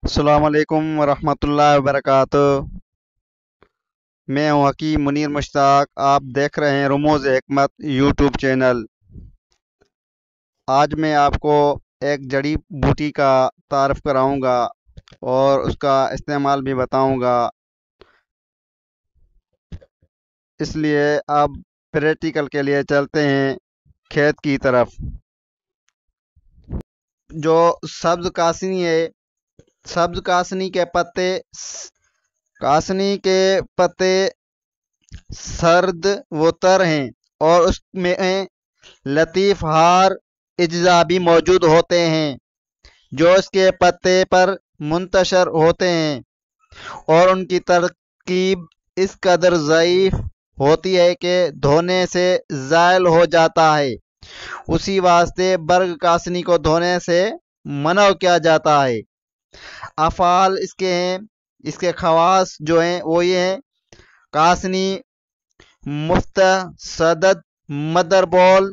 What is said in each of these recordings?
अस्सलाम वालेकुम वरहमतुल्लाहि वबरकातुह। मैं हूं हकीम मुनीर मुश्ताक। आप देख रहे हैं रमूज़ हिकमत यूट्यूब चैनल। आज मैं आपको एक जड़ी बूटी का तारफ़ कराऊंगा और उसका इस्तेमाल भी बताऊंगा। इसलिए अब प्रैक्टिकल के लिए चलते हैं खेत की तरफ। जो सब्ज़ कासनी है, सब्ज़ कासनी के पत्ते सर्द व तर हैं और उसमें लतीफ़ हार अज्जा भी मौजूद होते हैं जो इसके पत्ते पर मुंतशर होते हैं, और उनकी तरकीब इस कदर ज़ईफ़ होती है कि धोने से ज़ायल हो जाता है। उसी वास्ते बर्ग कासनी को धोने से मना किया जाता है। अफ़ाल इसके हैं, इसके खवास जो हैं वो ये हैं: कासनी मुस्तसदद मदरबॉल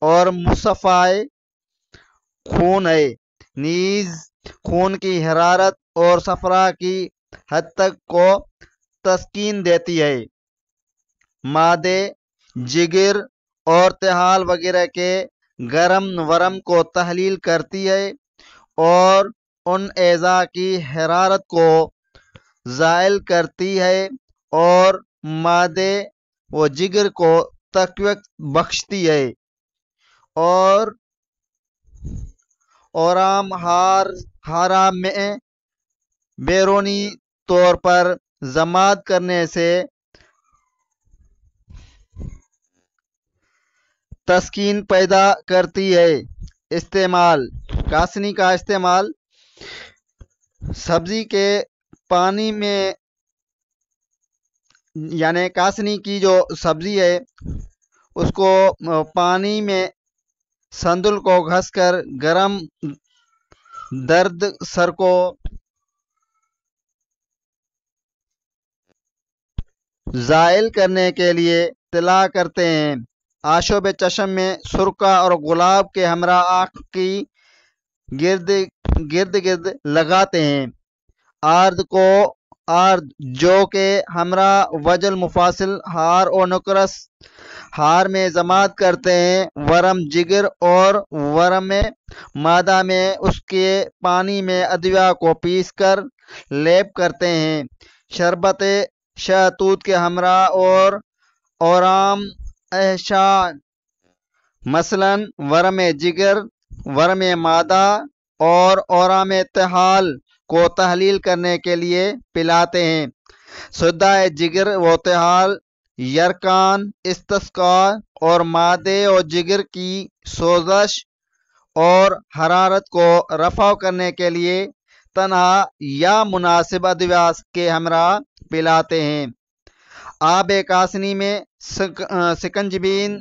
और मुसफ़ाए खून है। नीज खून की हरारत और सफरा की हद तक को तस्कीन देती है। मादे जिगर और तिहाल वगैरह के गरम वरम को तहलील करती है और उन एज़ा की हरारत को ज़ायल करती है और मादे व जिगर को तक़वियत बख्शती है और औराम हारा में बैरूनी तौर पर जमात करने से तस्कीन पैदा करती है। इस्तेमाल: कासनी का इस्तेमाल सब्जी के पानी में, यानी कासनी की जो सब्जी है उसको पानी में संदुल को घसकर गरम दर्द सर को ज़ायल करने के लिए तिला करते हैं। आशोब चशम में सुरका और गुलाब के हमरा आँख की गिर्द गिर्द गिर्द लगाते हैं। आर्द जो के हमरा वजल मुफासिल हार और नुकरस हार में जमात करते हैं। वरम जिगर और वरम मादा में उसके पानी में अदविया को पीस कर लेप करते हैं। शरबत शहतूत के हमरा और औराम एहशा मसलन वरम जिगर, वरम मादा और औराम तिहाल को तहलील करने के लिए पिलाते हैं। सुद्दा जिगर व तिहाल यरकान इस्तिस्का और मादे और जिगर की सोजश और हरारत को रफ़ा करने के लिए तन्हा या मुनासिब अदवियास के हमरा पिलाते हैं। आब कासनी में सिकंजबीन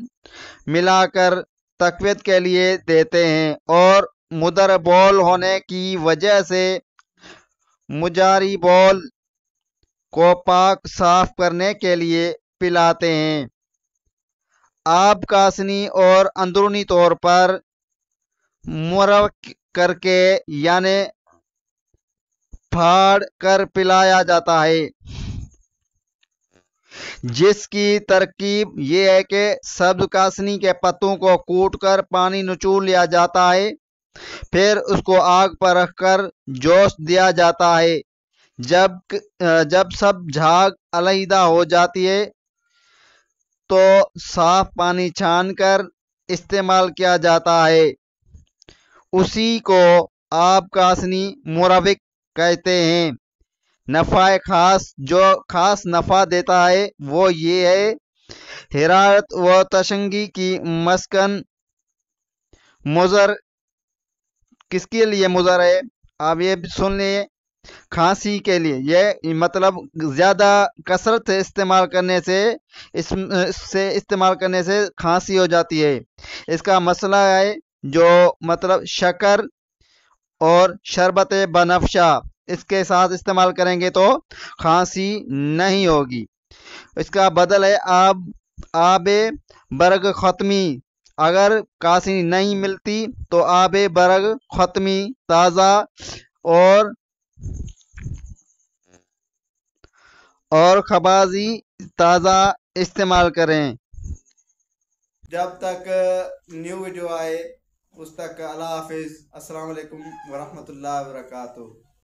मिलाकर तक़वियत के लिए देते हैं और मुदर बॉल होने की वजह से मुजारी बॉल को पाक साफ करने के लिए पिलाते हैं। आब कासनी और अंदरूनी तौर पर मुरक करके यानी फाड़ कर पिलाया जाता है, जिसकी तरकीब ये है कि सब्ज कासनी के पत्तों को कूट कर पानी निचोड़ लिया जाता है, फिर उसको आग पर रखकर जोश दिया जाता है। जब सब झाग अलहदा हो जाती है तो साफ पानी छान कर इस्तेमाल किया जाता है। उसी को आब कासनी मुरविक कहते हैं। नफ़ा खास, जो खास नफ़ा देता है वो ये है: हिरारत व तशंगी की मस्कन। मुज़र किसके लिए मुज़र है आप ये सुन लिए, खांसी के लिए। ये मतलब ज़्यादा कसरत से इस्तेमाल करने से खांसी हो जाती है। इसका मसला है जो मतलब शक्कर और शरबत बनफशा इसके साथ इस्तेमाल करेंगे तो खांसी नहीं होगी। इसका बदल है आबे बरग ख़त्मी। अगर कासनी नहीं मिलती तो आबे बरग ख़त्मी ताज़ा और اور خبازی تازہ استعمال کریں۔ جب تک نیو ویڈیو آئے اس تک اللہ حافظ، السلام علیکم ورحمۃ اللہ وبرکاتہ۔